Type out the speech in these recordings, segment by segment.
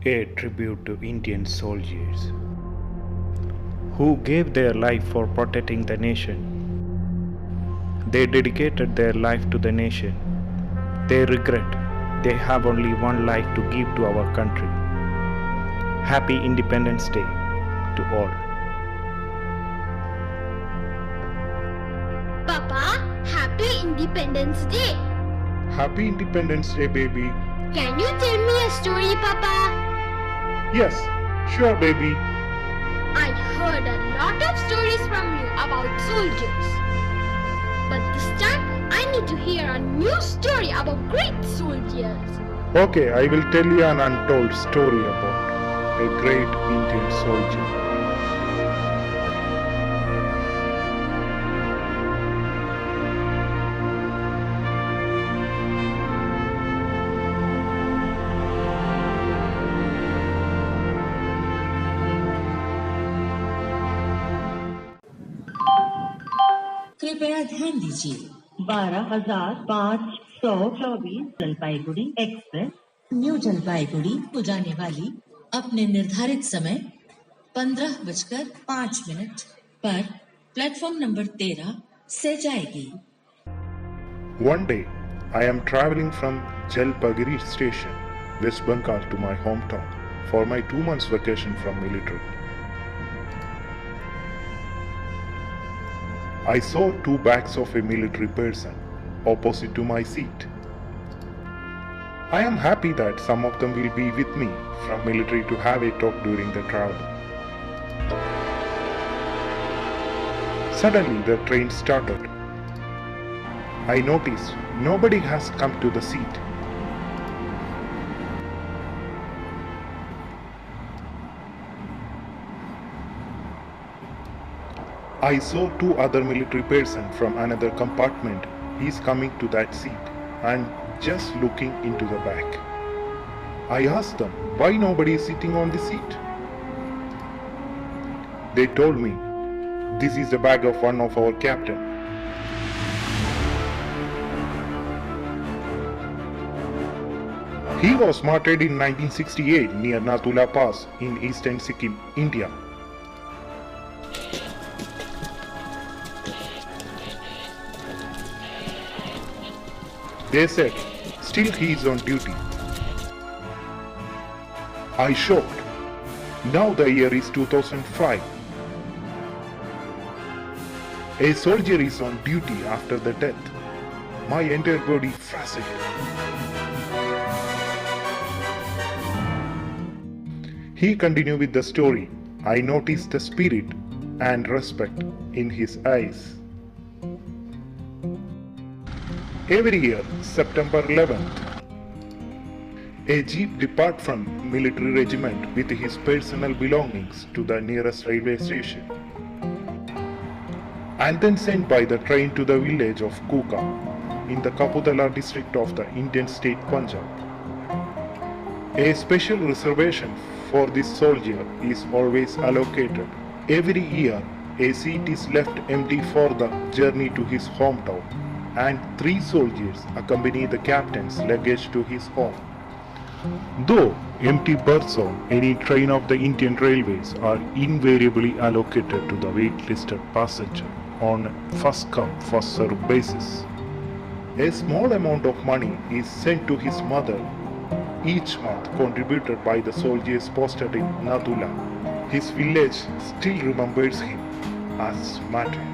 A tribute to Indian soldiers who gave their life for protecting the nation. They dedicated their life to the nation. They regret they have only one life to give to our country. Happy Independence Day to all. Papa, Happy Independence Day. Happy Independence Day, baby. Can you tell me a story, Papa? Yes, sure, baby. I heard a lot of stories from you about soldiers. But this time, I need to hear a new story about great soldiers. Okay, I will tell you an untold story about a great Indian soldier. कृपया ध्यान दीजिए 12,524 Jalpaiguri express new Jalpaiguri को जाने वाली अपने निर्धारित समय 15:05 पर प्लेटफॉर्म नंबर 13 से जाएगी। One day, I am traveling from Jalpaiguri station, West Bengal to my hometown for my 2 months vacation from military. I saw 2 bags of a military person opposite to my seat. I am happy that some of them will be with me from military to have a talk during the travel. Suddenly the train started. I noticed nobody has come to the seat. I saw 2 other military persons from another compartment. He is coming to that seat and just looking into the back. I asked them why nobody is sitting on the seat. They told me this is the bag of one of our captain. He was martyred in 1968 near Nathula Pass in eastern Sikkim, India. They said, still he is on duty. I shocked. Now the year is 2005. A soldier is on duty after the death. My entire body frazzled. He continued with the story. I noticed the spirit and respect in his eyes. Every year, September 11th, a jeep departs from military regiment with his personal belongings to the nearest railway station and then sent by the train to the village of Kuka in the Kapurthala district of the Indian state Punjab. A special reservation for this soldier is always allocated. Every year, a seat is left empty for the journey to his hometown, and 3 soldiers accompany the captain's luggage to his home. Though empty berths on any train of the Indian Railways are invariably allocated to the waitlisted passenger on first come first served basis, a small amount of money is sent to his mother each month, contributed by the soldiers posted in Nathula. His village still remembers him as martyr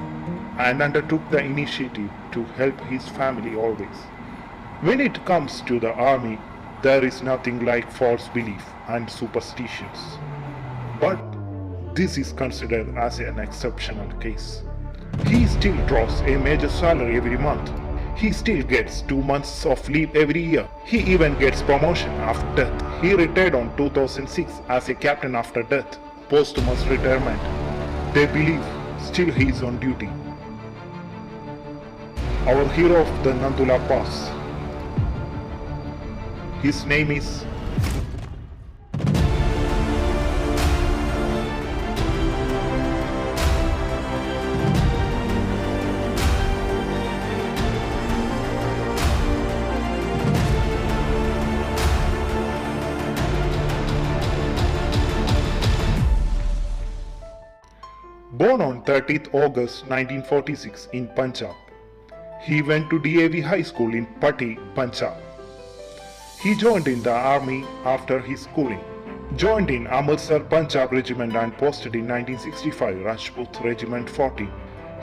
and undertook the initiative to help his family always. When it comes to the army, there is nothing like false belief and superstitions. But this is considered as an exceptional case. He still draws a major salary every month. He still gets 2 months of leave every year. He even gets promotion after death. He retired on 2006 as a captain after death, posthumous retirement. They believe still he is on duty. Our hero of the Nathula Pass. His name is Born on 30th August 1946 in Punjab, he went to DAV High School in Patti, Punjab. He joined in the army after his schooling. Joined in Amritsar Punjab Regiment and posted in 1965 Rajput Regiment 40.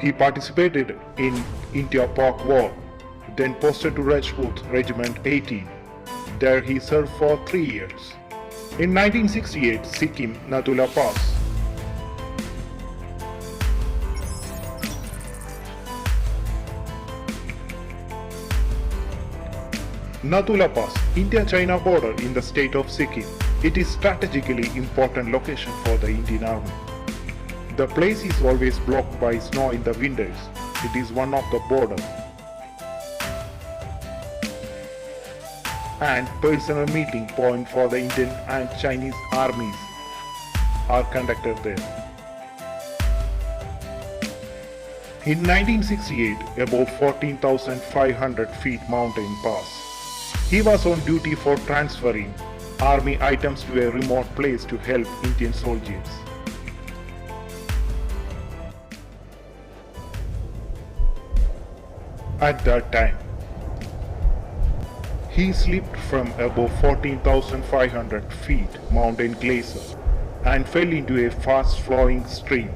He participated in India-Pak War, then posted to Rajput Regiment 18. There he served for 3 years. In 1968, Sikkim, Nathula Pass. Nathula Pass, India-China border in the state of Sikkim. It is strategically important location for the Indian Army. The place is always blocked by snow in the winters. It is one of the border. And personal meeting point for the Indian and Chinese armies are conducted there. In 1968, above 14,500 feet mountain pass. He was on duty for transferring army items to a remote place to help Indian soldiers. At that time, he slipped from above 14,500 feet mountain glacier and fell into a fast-flowing stream.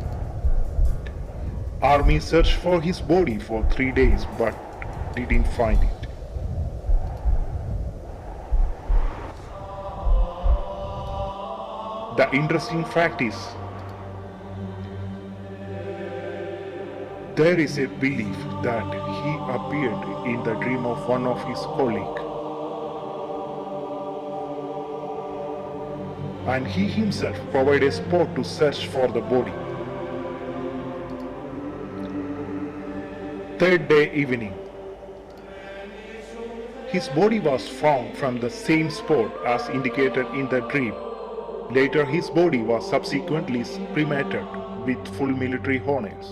Army searched for his body for 3 days but didn't find it. The interesting fact is, there is a belief that he appeared in the dream of one of his colleagues, and he himself provided a spot to search for the body. Third day evening, his body was found from the same spot as indicated in the dream. Later, his body was subsequently cremated with full military honors.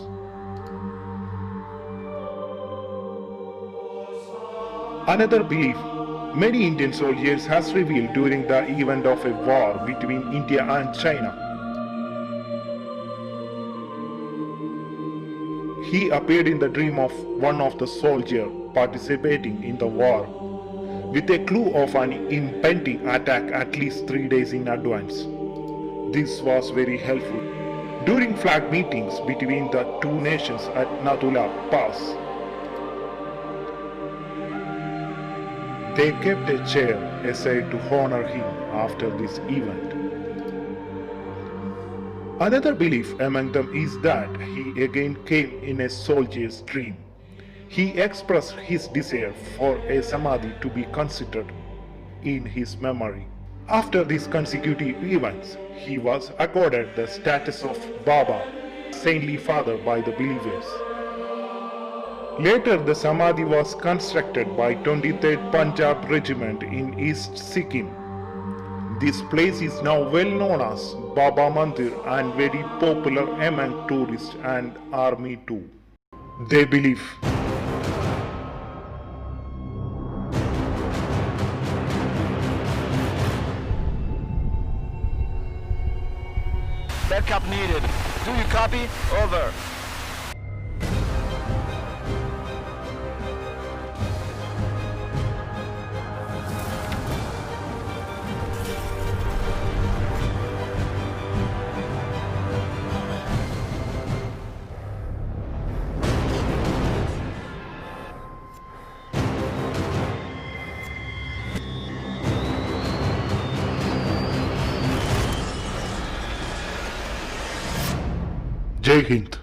Another belief many Indian soldiers has revealed during the event of a war between India and China. He appeared in the dream of one of the soldiers participating in the war with a clue of an impending attack at least 3 days in advance. This was very helpful. During flag meetings between the two nations at Nathula Pass, they kept a chair aside to honor him after this event. Another belief among them is that he again came in a soldier's dream. He expressed his desire for a samadhi to be considered in his memory. After these consecutive events, he was accorded the status of Baba, saintly father by the believers. Later, the samadhi was constructed by 23rd Punjab Regiment in East Sikkim. This place is now well known as Baba Mandir and very popular among tourists and army too. They believe backup needed. Do you copy? Over. Jai Hind.